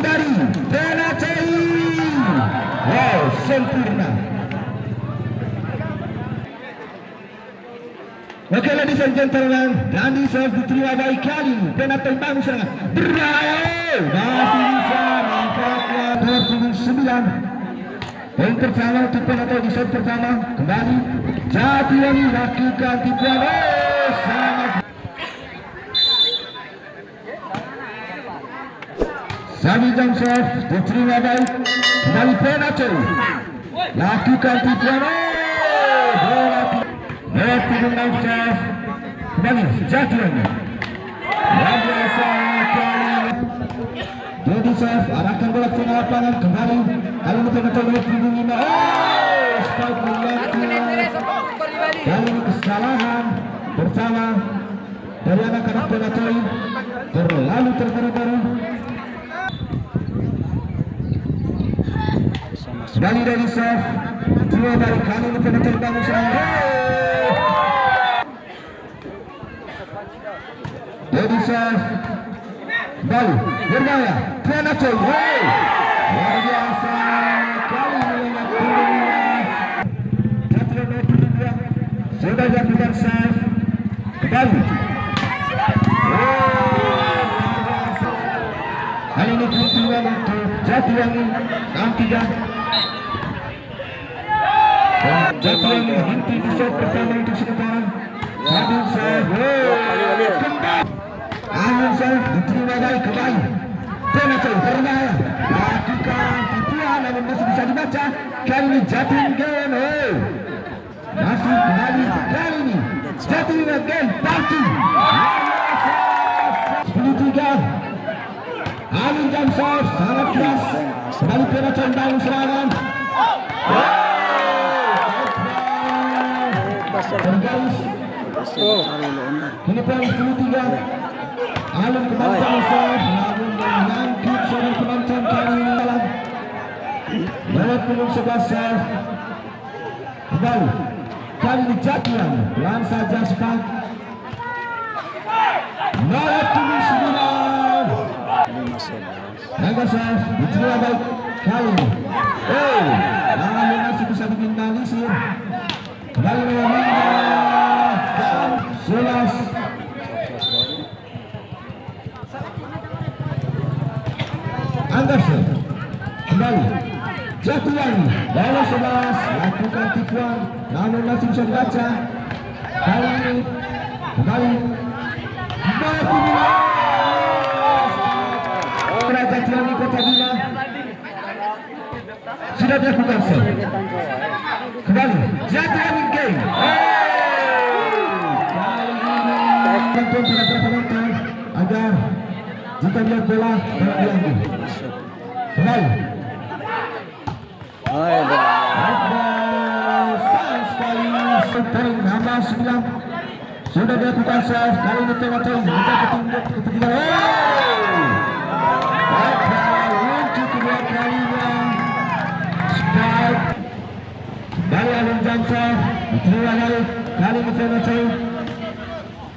dari Penacai. Wow, sempurna. Oke, ladies and gentlemen, dan di serve diterima baik kali ini. Penalti bagus sangat berbahaya. Masih bisa nampaknya 29. Poin pertama untuk penalti di set pertama. Kembali Jatiwangi lakukan tipuan. Sangat Sami jam serve diterima baik. Kembali penalti lakukan tipuan. Kembali Jatiwangi. Luar biasa kali Dodi serve arahkan bola ke tengah lapangan. Kembali kali ini penonton nomor 25. Spike melihat kali ini kesalahan bersama dari anak-anak Penacai, terlalu terburu-buru. Kembali dari serve dua balik kali ini Penacai bangun serangan. Dodi serve kembali berbahaya Penacai. Luar biasa kali ini sudah dilakukan serve kembali. Kali ini keuntungan untuk Jatiwangi 6-3. Jatiwangi henti di set pertama untuk sementara. Satu serve kembali. Angin serve diterima baik kembali. Penacai berbahaya lakukan tipuan namun masih bisa dibaca. Kali ini Jatiwangi masih kembali kali ini Jatiwangi again party. 10-3. Angin jam serve sangat keras. Kembali Penacai bangun serangan. Bergaris. Ini poin 10-3. Alun kembali jam serve namun menyangkut seorang penonton kali ini dalam lewat punggung sebelah serve. Kembali kali ini Jatiwangi pelan saja Spike. Lewat punggung 9. Naga serve diterima baik kali ini. Namun masih bisa diminimalisir. Kembali memang Sulas. Anderson kembali Jatiwangi bola 11 lakukan tipuan namun masih bisa dibaca. Kali ini kembali Jatiwangi Kota Bima sudah dilakukan serve. Kembali Jatiwangi game. Bantuan pada penonton agar jika dia bola tidak diambil. Kembali. Sayang sekali poin nambah 9. Sudah dilakukan serve. Kali ini Penacai mencapai ketinggalan. Untuk kedua kalinya Spike dari Alun jam serve diterima balik. Kali ini Penacai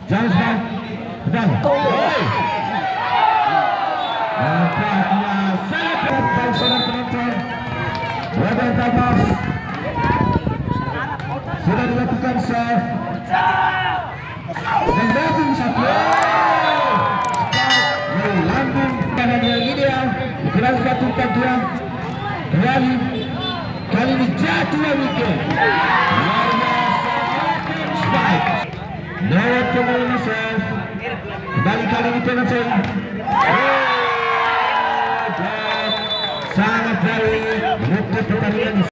jam serve kembali. Nampaknya sangat berat seorang penonton. Wadah Tamas sudah dilakukan serve. Menggabung satu. Melambung tangan yang ideal. Ukuran 142. Kembali. Kali ini Jatiwangi. Luar biasa. Spike. Lewat kembali serve. Kembali kali ini Penacai. Sangat baik menutup pertandingan di